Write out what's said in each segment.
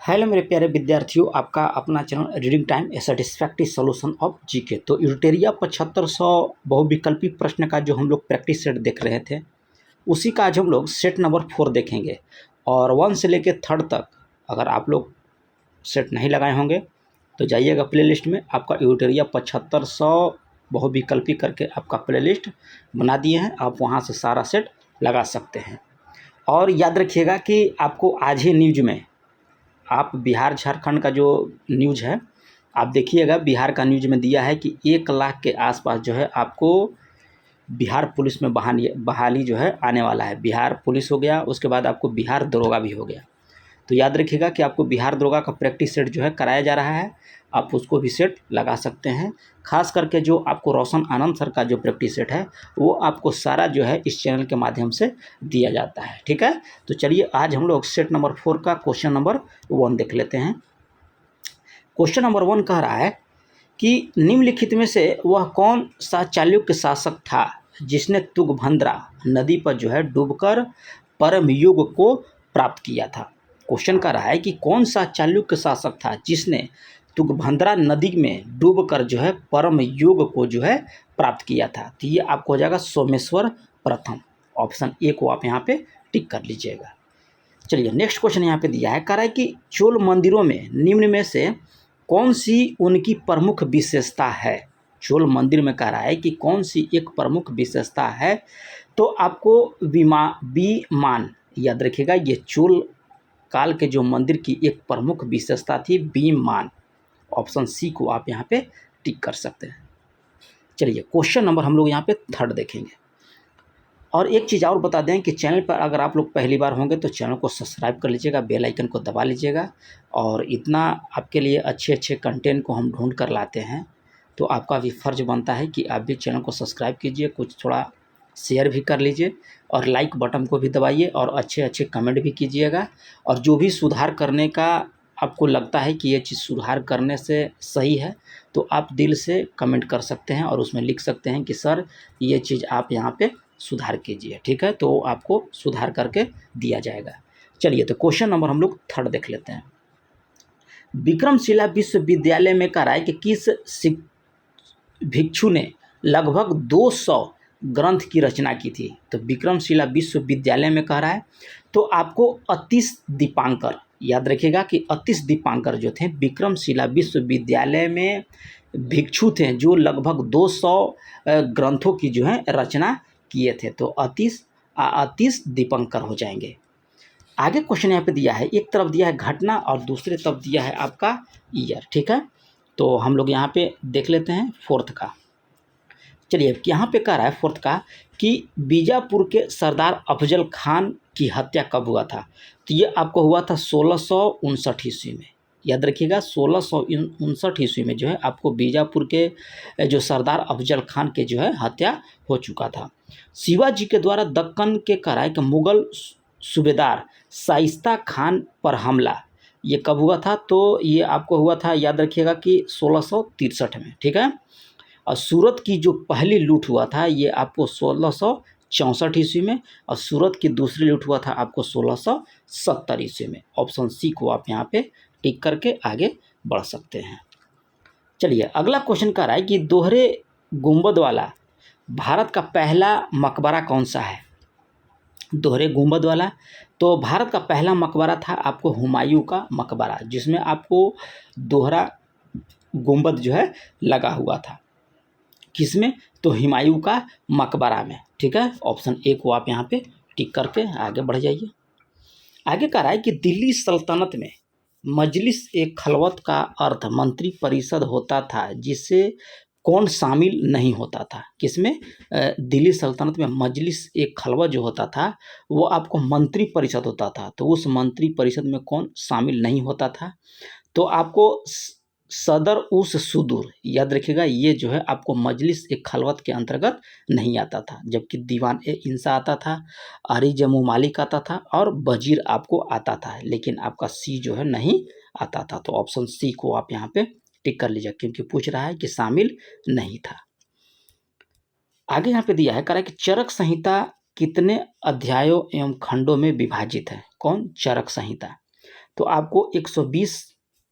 Hello मेरे प्यारे विद्यार्थियों, आपका अपना channel reading time A satisfactory solution of GK. तो यूटेरिया 7500 बहुविकल्पी प्रश्न का जो हम लोग प्रैक्टिस सेट देख रहे थे, उसी का आज हम लोग सेट नंबर 4 देखेंगे। और 1 से लेकर 3rd तक अगर आप लोग सेट नहीं लगाए होंगे तो जाइएगा प्लेलिस्ट में, आपका यूटेरिया 7500 बहुविकल्पी करके आपका प्लेलिस्ट बना दिए हैं, आप वहाँ से सारा सेट लगा सकते हैं। और याद रखिएगा कि आपको आज ही न्यूज में आप बिहार झारखंड का जो न्यूज़ है आप देखिएगा। बिहार का न्यूज़ में दिया है कि 1 लाख के आसपास जो है आपको बिहार पुलिस में बहाली जो है आने वाला है। बिहार पुलिस हो गया, उसके बाद आपको बिहार दरोगा भी हो गया। तो याद रखिएगा कि आपको बिहार दरोगा का प्रैक्टिस सेट जो है कराया जा रहा है, आप उसको भी सेट लगा सकते हैं। खास करके जो आपको रोशन आनंद सर का जो प्रैक्टिस सेट है वो आपको सारा जो है इस चैनल के माध्यम से दिया जाता है, ठीक है। तो चलिए आज हम लोग सेट नंबर 4 का क्वेश्चन नंबर 1 देख लेते हैं। क्वेश्चन नंबर 1 कह रहा है कि निम्नलिखित में से वह कौन सा चालुक्य शासक था जिसने तुंगभद्रा नदी पर जो है डूबकर परम युग को प्राप्त किया था। क्वेश्चन कर रहा है कि कौन सा चालुक्य शासक था जिसने तुंगभद्रा नदी में डूबकर जो है परम युग को जो है प्राप्त किया था। तो ये आपको हो जाएगा सोमेश्वर प्रथम। ऑप्शन ए को आप यहाँ पे टिक कर लीजिएगा। चलिए नेक्स्ट क्वेश्चन यहाँ पे दिया है, कह रहा है कि चोल मंदिरों में निम्न में से कौन सी उनकी प्रमुख विशेषता है। चोल मंदिर में कह रहा है कि कौन सी एक प्रमुख विशेषता है। तो आपको विमान याद रखिएगा, ये चोल काल के जो मंदिर की एक प्रमुख विशेषता थी विमान। ऑप्शन सी को आप यहाँ पे टिक कर सकते हैं। चलिए क्वेश्चन नंबर हम लोग यहाँ पे 3rd देखेंगे। और एक चीज़ और बता दें कि चैनल पर अगर आप लोग पहली बार होंगे तो चैनल को सब्सक्राइब कर लीजिएगा, बेल आइकन को दबा लीजिएगा। और इतना आपके लिए अच्छे अच्छे कंटेंट को हम ढूंढ कर लाते हैं, तो आपका भी फ़र्ज बनता है कि आप भी चैनल को सब्सक्राइब कीजिए, कुछ थोड़ा शेयर भी कर लीजिए और लाइक बटन को भी दबाइए और अच्छे अच्छे कमेंट भी कीजिएगा। और जो भी सुधार करने का आपको लगता है कि ये चीज़ सुधार करने से सही है तो आप दिल से कमेंट कर सकते हैं और उसमें लिख सकते हैं कि सर ये चीज़ आप यहाँ पे सुधार कीजिए, ठीक है। तो आपको सुधार करके दिया जाएगा। चलिए तो क्वेश्चन नंबर हम लोग 3rd देख लेते हैं। विक्रमशिला विश्वविद्यालय में कह रहा है कि किस भिक्षु ने लगभग 200 ग्रंथ की रचना की थी। तो विक्रमशिला विश्वविद्यालय में कह रहा है तो आपको अतीश दीपांकर याद रखिएगा कि अतीश दीपांकर जो थे विक्रमशिला विश्वविद्यालय में भिक्षु थे जो लगभग 200 ग्रंथों की जो है रचना किए थे। तो अतीश दीपांकर हो जाएंगे। आगे क्वेश्चन यहाँ पे दिया है, एक तरफ दिया है घटना और दूसरे तरफ दिया है आपका ईयर, ठीक है। तो हम लोग यहाँ पे देख लेते हैं 4th का। चलिए यहाँ पे कह रहा है 4th का कि बीजापुर के सरदार अफजल खान की हत्या कब हुआ था। तो ये आपको हुआ था 1659 ईस्वी में। याद रखिएगा 1659 ईस्वी में जो है आपको बीजापुर के जो सरदार अफजल खान के जो है हत्या हो चुका था। शिवाजी के द्वारा दक्कन के कराए के मुगल सूबेदार शाइस्ता खान पर हमला ये कब हुआ था। तो ये आपको हुआ था याद रखिएगा कि 1663 में, ठीक है। और सूरत की जो पहली लूट हुआ था ये आपको 1664 ईस्वी में और सूरत की दूसरी लूट हुआ था आपको 1670 ईस्वी में। ऑप्शन सी को आप यहाँ पे टिक करके आगे बढ़ सकते हैं। चलिए अगला क्वेश्चन कह रहा है कि दोहरे गुंबद वाला भारत का पहला मकबरा कौन सा है। दोहरे गुंबद वाला, तो भारत का पहला मकबरा था आपको हुमायूं का मकबरा, जिसमें आपको दोहरा गुंबद जो है लगा हुआ था। किसमें, तो हुमायूं का मकबरा में, ठीक है। ऑप्शन ए को आप यहाँ पे टिक करके आगे बढ़ जाइए। आगे कह रहा है कि दिल्ली सल्तनत में मजलिस ए खलवत का अर्थ मंत्री परिषद होता था जिसे कौन शामिल नहीं होता था। किसमें, दिल्ली सल्तनत में मजलिस ए खलवत जो होता था वो आपको मंत्री परिषद होता था। तो उस मंत्री परिषद में कौन शामिल नहीं होता था। तो आपको सदर उस सुदूर याद रखिएगा, ये जो है आपको मजलिस ए खलवत के अंतर्गत नहीं आता था, जबकि दीवान ए इंसा आता था, आरी जमू मालिक आता था और वजीर आपको आता था, लेकिन आपका सी जो है नहीं आता था। तो ऑप्शन सी को आप यहाँ पे टिक कर लीजिए क्योंकि पूछ रहा है कि शामिल नहीं था। आगे यहाँ पे दिया है, कह रहा है कि चरक संहिता कितने अध्यायों एवं खंडों में विभाजित है। कौन, चरक संहिता। तो आपको 120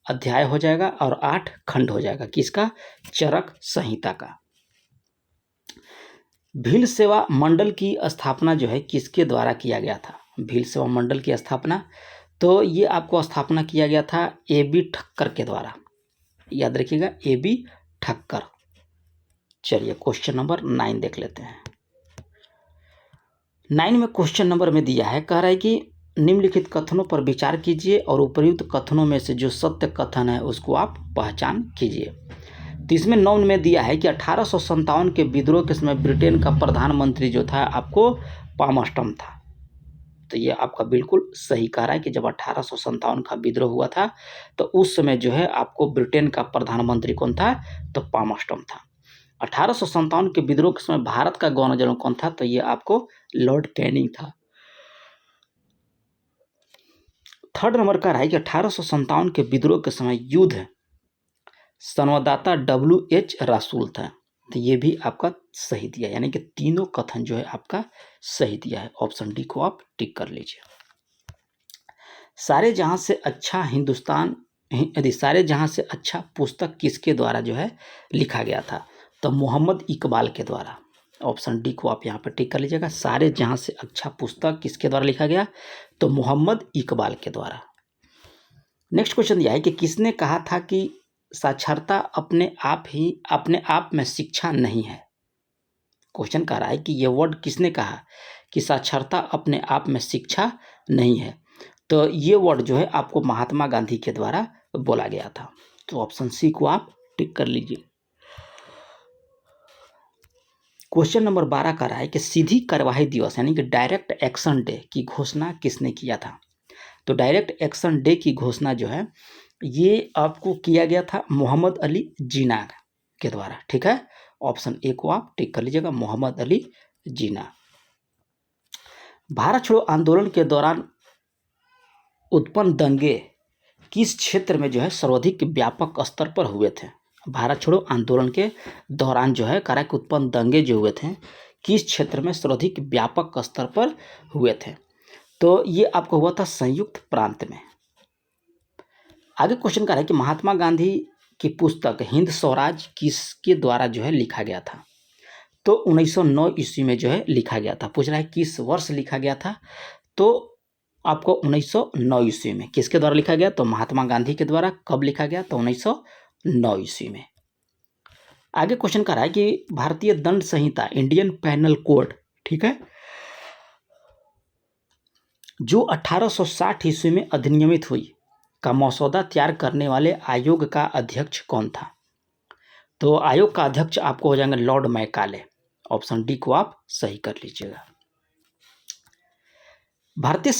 अध्याय हो जाएगा और 8 खंड हो जाएगा किसका, चरक संहिता का। भील सेवा मंडल की स्थापना जो है किसके द्वारा किया गया था, भील सेवा मंडल की स्थापना, तो ये आपको स्थापना किया गया था AB ठक्कर के द्वारा, याद रखिएगा AB ठक्कर। चलिए क्वेश्चन नंबर 9 देख लेते हैं। 9 में क्वेश्चन नंबर में दिया है, कह रहा है कि निम्नलिखित कथनों पर विचार कीजिए और उपयुक्त कथनों में से जो सत्य कथन है उसको आप पहचान कीजिए। तो इसमें 9 में दिया है कि 1857 के विद्रोह के समय ब्रिटेन का प्रधानमंत्री जो था आपको पामस्टम था। तो ये आपका बिल्कुल सही कह रहा है कि जब 1857 का विद्रोह हुआ था तो उस समय जो है आपको ब्रिटेन का प्रधानमंत्री कौन था, तो पामस्टम था। 1857 के विद्रोह के समय भारत का गवर्नर जनरल कौन था, तो ये आपको लॉर्ड कैनिंग था। थर्ड नंबर का है कि 1857 के विद्रोह के समय युद्ध संवाददाता WH रासूल था। तो ये भी आपका सही दिया, यानी कि तीनों कथन जो है आपका सही दिया है। ऑप्शन डी को आप टिक कर लीजिए। सारे जहां से अच्छा हिंदुस्तान, यदि सारे जहां से अच्छा पुस्तक किसके द्वारा जो है लिखा गया था, तो मोहम्मद इकबाल के द्वारा। ऑप्शन डी को आप यहाँ पर टिक कर लीजिएगा। सारे जहां से अच्छा पुस्तक किसके द्वारा लिखा गया, तो मोहम्मद इकबाल के द्वारा। नेक्स्ट क्वेश्चन दिया है कि किसने कहा था कि साक्षरता अपने आप में शिक्षा नहीं है। क्वेश्चन कह रहा है कि ये वर्ड किसने कहा कि साक्षरता अपने आप में शिक्षा नहीं है, तो ये वर्ड जो है आपको महात्मा गांधी के द्वारा बोला गया था। तो ऑप्शन सी को आप टिक कर लीजिए। क्वेश्चन नंबर 12 का रहा है कि सीधी कार्यवाही दिवस यानी कि डायरेक्ट एक्शन डे की घोषणा किसने किया था। तो डायरेक्ट एक्शन डे की घोषणा जो है ये आपको किया गया था मोहम्मद अली जिन्ना के द्वारा। ठीक है, ऑप्शन ए को आप टिक कर लीजिएगा, मोहम्मद अली जिन्ना। भारत छोड़ो आंदोलन के दौरान उत्पन्न दंगे किस क्षेत्र में जो है सर्वाधिक व्यापक स्तर पर हुए थे। भारत छोड़ो आंदोलन के दौरान जो है काराक उत्पन्न दंगे जो हुए थे किस क्षेत्र में सर्वाधिक व्यापक स्तर पर हुए थे, तो ये आपको हुआ था संयुक्त प्रांत में। आगे क्वेश्चन का है कि महात्मा गांधी की पुस्तक हिंद स्वराज किसके द्वारा जो है लिखा गया था, तो 1909 ईस्वी में जो है लिखा गया था। पूछ रहा है किस वर्ष लिखा गया था, तो आपको 1909 ईस्वी में किसके द्वारा लिखा गया, तो महात्मा गांधी के द्वारा। कब लिखा गया, तो 1909 ईस्वी में। आगे क्वेश्चन कर रहा है कि भारतीय दंड संहिता इंडियन पैनल कोड, ठीक है, जो 1860 ईस्वी में अधिनियमित हुई का मसौदा तैयार करने वाले आयोग का अध्यक्ष कौन था, तो आयोग का अध्यक्ष आपको हो जाएंगे लॉर्ड मैकाले। ऑप्शन डी को आप सही कर लीजिएगा। भारतीय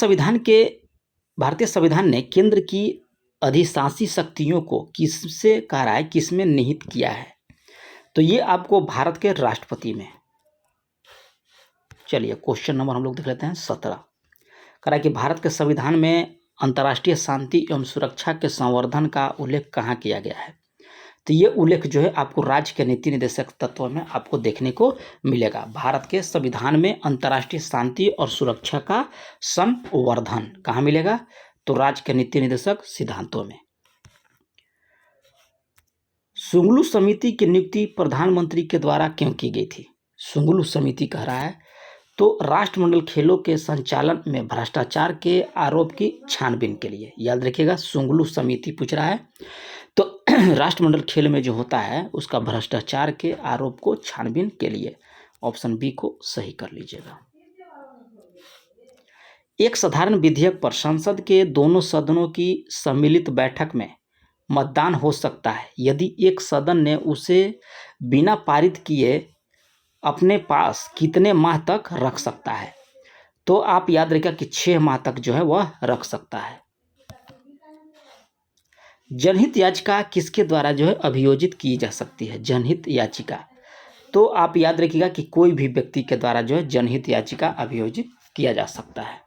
संविधान ने केंद्र की अधिशासी शक्तियों को किससे कह रहा है, किसमें निहित किया है, तो ये आपको भारत के राष्ट्रपति में। चलिए क्वेश्चन नंबर हम लोग देख लेते हैं 17। कह रहा है कि भारत के संविधान में अंतर्राष्ट्रीय शांति एवं सुरक्षा के संवर्धन का उल्लेख कहाँ किया गया है, तो ये उल्लेख जो है आपको राज्य के नीति निर्देशक तत्वों में आपको देखने को मिलेगा। भारत के संविधान में अंतर्राष्ट्रीय शांति और सुरक्षा का संवर्धन कहाँ मिलेगा, तो राज्य के नीति निर्देशक सिद्धांतों में। सुंगलू समिति की नियुक्ति प्रधानमंत्री के द्वारा क्यों की गई थी, सुंगलू समिति कह रहा है, तो राष्ट्रमंडल खेलों के संचालन में भ्रष्टाचार के आरोप की छानबीन के लिए। याद रखिएगा, सुंगलू समिति पूछ रहा है, तो राष्ट्रमंडल खेल में जो होता है उसका भ्रष्टाचार के आरोप को छानबीन के लिए। ऑप्शन बी को सही कर लीजिएगा। एक साधारण विधेयक पर संसद के दोनों सदनों की सम्मिलित बैठक में मतदान हो सकता है यदि एक सदन ने उसे बिना पारित किए अपने पास कितने माह तक रख सकता है, तो आप याद रखिएगा कि 6 माह तक जो है वह रख सकता है। जनहित याचिका किसके द्वारा जो है अभियोजित की जा सकती है, जनहित याचिका, तो आप याद रखिएगा कि कोई भी व्यक्ति के द्वारा जो है जनहित याचिका अभियोजित किया जा सकता है।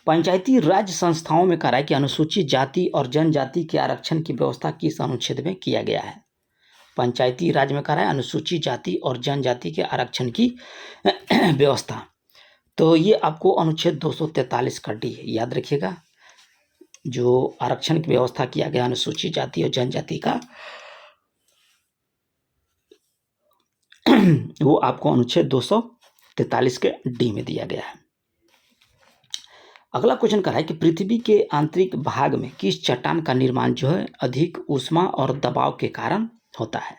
पंचायती राज संस्थाओं में कह रहा है कि अनुसूचित जाति और जनजाति के आरक्षण की व्यवस्था किस अनुच्छेद में किया गया है। पंचायती राज में कह रहा है अनुसूचित जाति और जनजाति के आरक्षण की व्यवस्था, तो ये आपको अनुच्छेद 243 का डी याद रखिएगा। जो आरक्षण की व्यवस्था किया गया अनुसूचित जाति और जनजाति का, वो आपको अनुच्छेद 243 के डी में दिया गया है। अगला क्वेश्चन कर रहा है कि पृथ्वी के आंतरिक भाग में किस चट्टान का निर्माण जो है अधिक ऊष्मा और दबाव के कारण होता है?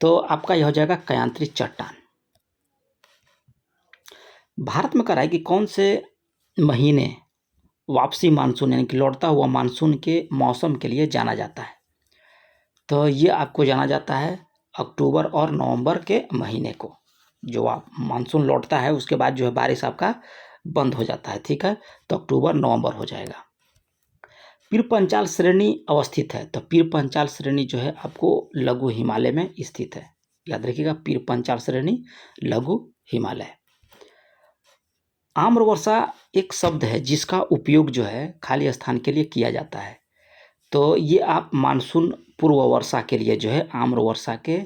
तो आपका यह हो जाएगा कयांत्रिक चट्टान। भारत में कर रहा है कि कौन से महीने वापसी मानसून यानी कि लौटता हुआ मानसून के मौसम के लिए जाना जाता है? तो ये आपको जाना जाता है अक्टूबर और नवंबर के महीने को, जो आप मानसून लौटता है उसके बाद जो है बारिश आपका बंद हो जाता है, ठीक है, तो अक्टूबर नवंबर हो जाएगा। पीर पंचाल श्रेणी अवस्थित है, तो पीर पंचाल श्रेणी जो है आपको लघु हिमालय में स्थित है, याद रखिएगा, पीर पंचाल श्रेणी लघु हिमालय। आम्रवर्षा एक शब्द है जिसका उपयोग जो है खाली स्थान के लिए किया जाता है, तो ये आप मानसून पूर्व वर्षा के लिए जो है आम्रवर्षा के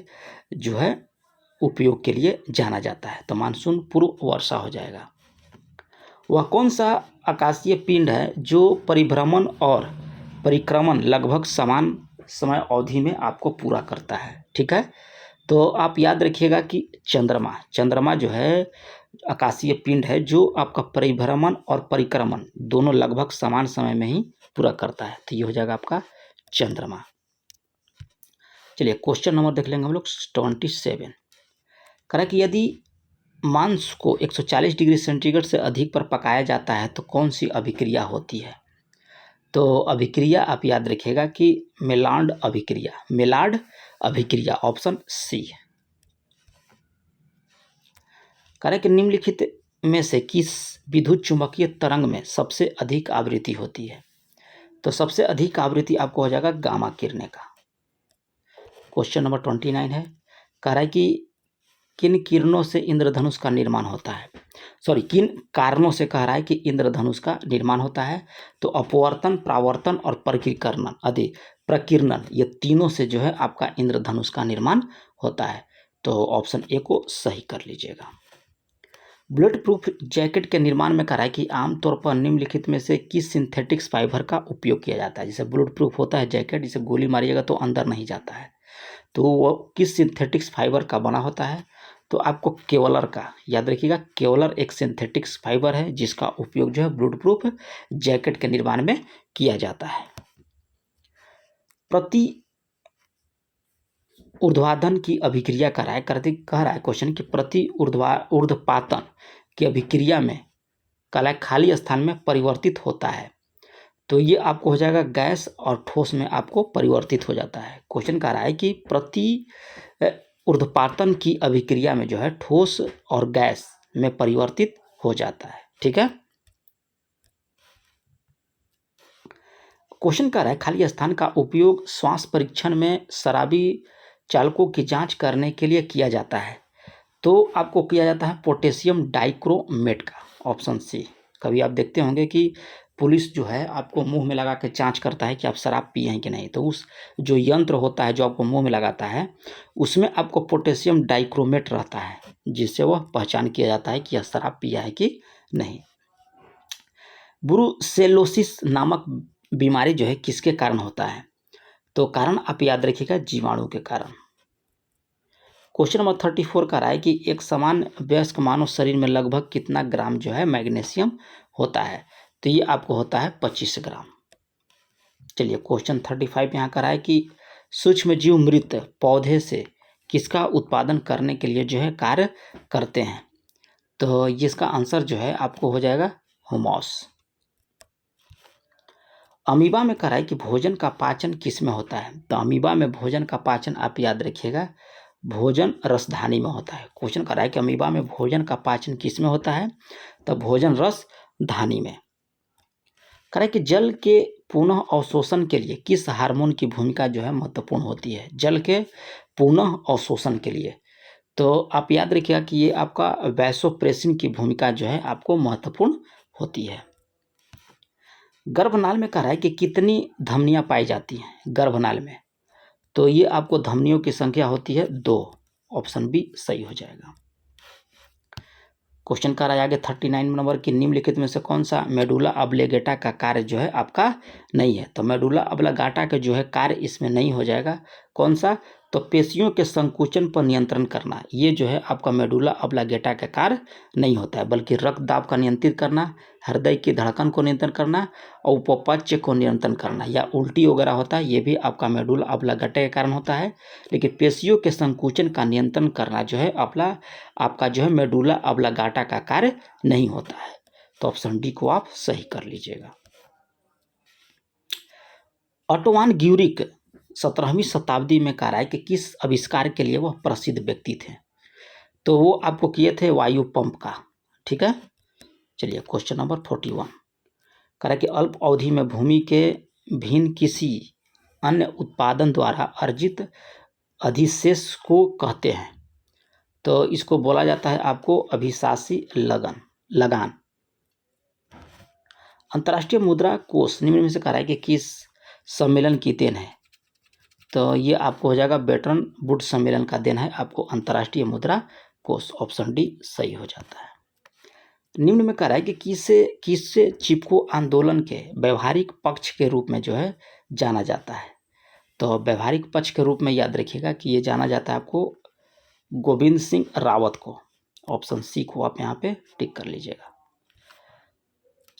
जो है उपयोग के लिए जाना जाता है, तो मानसून पूर्व वर्षा हो जाएगा। वह कौन सा आकाशीय पिंड है जो परिभ्रमण और परिक्रमण लगभग समान समय अवधि में आपको पूरा करता है? ठीक है, तो आप याद रखिएगा कि चंद्रमा जो है आकाशीय पिंड है जो आपका परिभ्रमण और परिक्रमण दोनों लगभग समान समय में ही पूरा करता है, तो ये हो जाएगा आपका चंद्रमा। चलिए क्वेश्चन नंबर देख लेंगे हम लोग 27। कह कि यदि मांस को 140 डिग्री सेंटीग्रेड से अधिक पर पकाया जाता है तो कौन सी अभिक्रिया होती है? तो अभिक्रिया आप याद रखिएगा कि मेलार्ड अभिक्रिया, ऑप्शन सी। कह रहे कि निम्नलिखित में से किस विद्युत चुंबकीय तरंग में सबसे अधिक आवृत्ति होती है? तो सबसे अधिक आवृत्ति आपको हो जाएगा गामा किरणें का। क्वेश्चन नंबर 29 है, कह रहा है कि किन किरणों से इंद्रधनुष का निर्माण होता है? किन कारणों से कह रहा है कि इंद्रधनुष का निर्माण होता है? तो अपवर्तन, परावर्तन और प्रकीर्णन, ये तीनों से जो है आपका इंद्रधनुष का निर्माण होता है, तो ऑप्शन ए को सही कर लीजिएगा। बुलेट प्रूफ जैकेट के निर्माण में कह रहा है कि आमतौर पर निम्नलिखित में से किस सिंथेटिक्स फाइबर का उपयोग किया जाता है? जैसे बुलेट प्रूफ होता है जैकेट, जिसे गोली मारिएगा तो अंदर नहीं जाता है, तो वो किस सिंथेटिक्स फाइबर का बना होता है? तो आपको केवलर का याद रखिएगा, केवलर एक सिंथेटिक्स फाइबर है जिसका उपयोग जो है बुलेट प्रूफ जैकेट के निर्माण में किया जाता है। प्रति ऊर्ध्वाधन की अभिक्रिया कह रहा है क्वेश्चन कि प्रति ऊर्ध्वपातन की अभिक्रिया में कला खाली स्थान में परिवर्तित होता है, तो ये आपको हो जाएगा गैस और ठोस में आपको परिवर्तित हो जाता है। क्वेश्चन कह रहा है कि प्रति ऊर्ध्वपातन की अभिक्रिया में जो है ठोस और गैस में परिवर्तित हो जाता है, ठीक है। क्वेश्चन कह रहा है खाली स्थान का उपयोग श्वास परीक्षण में शराबी चालकों की जांच करने के लिए किया जाता है, तो आपको किया जाता है पोटेशियम डाइक्रोमेट का, ऑप्शन सी। कभी आप देखते होंगे कि पुलिस जो है आपको मुंह में लगा के जांच करता है कि आप शराब पिए हैं कि नहीं, तो उस जो यंत्र होता है जो आपको मुंह में लगाता है उसमें आपको पोटेशियम डाइक्रोमेट रहता है, जिससे वह पहचान किया जाता है कि यह शराब पिया है कि नहीं। ब्रुसेलोसिस नामक बीमारी जो है किसके कारण होता है? तो कारण आप याद रखिएगा जीवाणु के कारण। क्वेश्चन नंबर 34 का रहा है कि एक समान वयस्क मानव शरीर में लगभग कितना ग्राम जो है मैग्नीशियम होता है? तो ये आपको होता है 25 ग्राम। चलिए क्वेश्चन 35 यहाँ का रहा है कि सूक्ष्म जीव मृत पौधे से किसका उत्पादन करने के लिए जो है कार्य करते हैं? तो इसका आंसर जो है आपको हो जाएगा हुमस। अमीबा में कह रहा है कि भोजन का पाचन किस में होता है? तो अमीबा में भोजन का पाचन आप याद रखिएगा भोजन रसधानी में होता है। क्वेश्चन कर रहा है कि अमीबा में भोजन का पाचन किस में होता है? तो भोजन रसधानी में। कह रहा है कि जल के पुनः अवशोषण के लिए किस हार्मोन की भूमिका जो है महत्वपूर्ण होती है? जल के पुनः अवशोषण के लिए तो आप याद रखिएगा कि ये आपका वैसोप्रेसिन की भूमिका जो है आपको महत्वपूर्ण होती है। गर्भनाल में कह रहा है कि कितनी धमनियां पाई जाती हैं गर्भनाल में? तो ये आपको धमनियों की संख्या होती है 2, ऑप्शन बी सही हो जाएगा। क्वेश्चन कर रहा है आगे 39 नंबर की, निम्नलिखित में से कौन सा मेडुला ऑब्लिगेटा का कार्य जो है आपका नहीं है। तो मेडुला ऑब्लिगेटा का जो है कार्य इसमें नहीं हो जाएगा। कौन सा? तो पेशियों के संकुचन पर नियंत्रण करना, ये जो है आपका मेडुला ऑब्लिगेटा का कार्य नहीं होता है, बल्कि रक्त दाब का नियंत्रित करना, हृदय की धड़कन को नियंत्रण करना और उपपच्य को नियंत्रण करना या उल्टी वगैरह होता है, ये भी आपका मेडुला ऑब्लिगेटा के कारण होता है। लेकिन पेशियों के संकुचन का नियंत्रण करना जो है आपका जो है मेडुला ऑब्लिगेटा का कार्य नहीं होता है। तो ऑप्शन डी को आप सही कर लीजिएगा। ऑटोवान ग्यूरिक 17वीं शताब्दी में कह रहा है कि किस आविष्कार के लिए वह प्रसिद्ध व्यक्ति थे। तो वो आपको किए थे वायु पंप का। ठीक है, चलिए क्वेश्चन नंबर 41 कह रहा है कि अल्प अवधि में भूमि के भिन्न किसी अन्य उत्पादन द्वारा अर्जित अधिशेष को कहते हैं। तो इसको बोला जाता है आपको अभिशासी लगान। अंतर्राष्ट्रीय मुद्रा कोष निम्न में से कह रहा है कि किस सम्मेलन की देन है। तो ये आपको हो जाएगा बेटन वुड सम्मेलन का देन है आपको अंतर्राष्ट्रीय मुद्रा कोष। ऑप्शन डी सही हो जाता है। निम्न में कह रहा है कि किससे चिपको आंदोलन के व्यवहारिक पक्ष के रूप में जो है जाना जाता है। तो व्यवहारिक पक्ष के रूप में याद रखिएगा कि ये जाना जाता है आपको गोविंद सिंह रावत को। ऑप्शन सी को आप यहाँ पे टिक कर लीजिएगा।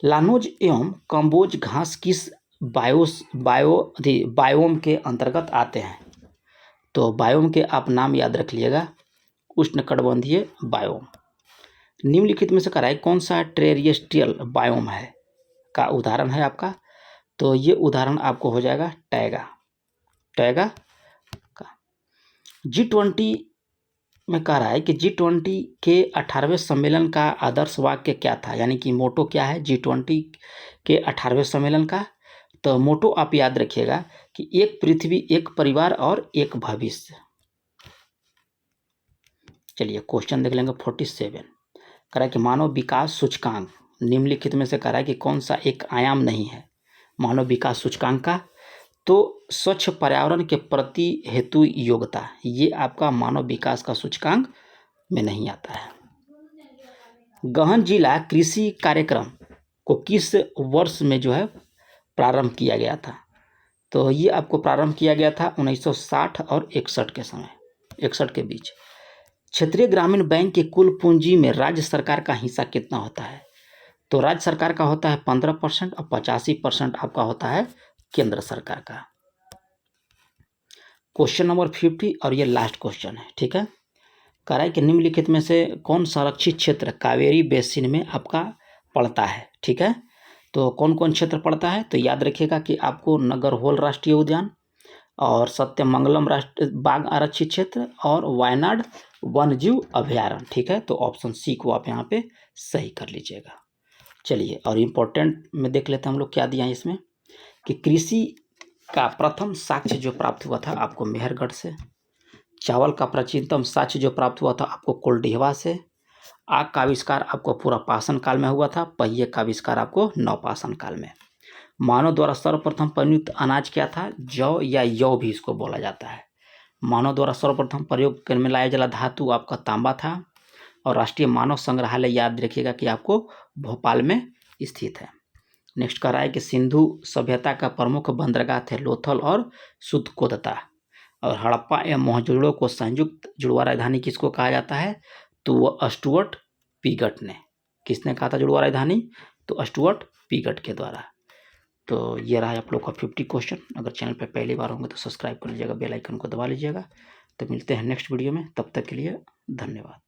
लानोज एवं कंबोज घास किस बायोम के अंतर्गत आते हैं। तो बायोम के आप नाम याद रख लीजिएगा, उष्णकटिबंधीय बायोम। निम्नलिखित में से कह रहा है कौन सा टेरेस्ट्रियल बायोम है का उदाहरण है आपका। तो ये उदाहरण आपको हो जाएगा टैगा का। G20 में कह रहा है कि G20 के 18वें सम्मेलन का आदर्श वाक्य क्या था, यानी कि मोटो क्या है G20 के 18वें सम्मेलन का। तो मोटो आप याद रखिएगा कि एक पृथ्वी, एक परिवार और एक भविष्य। चलिए क्वेश्चन देख लेंगे 47 कह रहा है कि मानव विकास सूचकांक निम्नलिखित में से कह रहा है कि कौन सा एक आयाम नहीं है मानव विकास सूचकांक का। तो स्वच्छ पर्यावरण के प्रति हेतु योग्यता, ये आपका मानव विकास का सूचकांक में नहीं आता है। गहन जिला कृषि कार्यक्रम को किस वर्ष में जो है प्रारंभ किया गया था। तो ये आपको प्रारंभ किया गया था 1960 और 61 के बीच। क्षेत्रीय ग्रामीण बैंक की कुल पूंजी में राज्य सरकार का हिस्सा कितना होता है। तो राज्य सरकार का होता है 15% और 85% आपका होता है केंद्र सरकार का। क्वेश्चन नंबर 50 और ये लास्ट क्वेश्चन है। ठीक है, कह रहा है कि निम्नलिखित में से कौन संरक्षित क्षेत्र कावेरी बेसिन में आपका पड़ता है। ठीक है, तो कौन कौन क्षेत्र पड़ता है। तो याद रखिएगा कि आपको नगरहोल राष्ट्रीय उद्यान और सत्यमंगलम राष्ट्रीय बाघ आरक्षित क्षेत्र और वायनाड वन्यजीव अभयारण्य। ठीक है, तो ऑप्शन सी को आप यहाँ पे सही कर लीजिएगा। चलिए और इम्पोर्टेंट में देख लेते हैं हम लोग क्या दिया है इसमें कि कृषि का प्रथम साक्ष्य जो प्राप्त हुआ था आपको मेहरगढ़ से। चावल का प्राचीनतम साक्ष्य जो प्राप्त हुआ था आपको कोल्डिहवा से। आग का आविष्कार आपको पूरा पाषाण काल में हुआ था। पहिए का आविष्कार आपको नवपाषाण काल में। मानव द्वारा सर्वप्रथम प्रयुक्त अनाज क्या था। जौ या यौ भी इसको बोला जाता है। मानव द्वारा सर्वप्रथम प्रयोग में लाया जला धातु आपका तांबा था। और राष्ट्रीय मानव संग्रहालय याद रखिएगा कि आपको भोपाल में स्थित है। नेक्स्ट कह रहा है कि सिंधु सभ्यता का प्रमुख बंदरगाह थे लोथल और सुतकोदता। और हड़प्पा एवं मोहनजोदड़ो को संयुक्त जुड़वा राजधानी किसको कहा जाता है। तो वो स्टुअर्ट पीगट ने। किसने कहा था जुड़वा राजधानी। तो स्टुअर्ट पीगट के द्वारा। तो ये रहा आप लोग का 50 क्वेश्चन। अगर चैनल पर पहली बार होंगे तो सब्सक्राइब कर लीजिएगा, बेल आइकन को दबा लीजिएगा। तो मिलते हैं नेक्स्ट वीडियो में, तब तक के लिए धन्यवाद।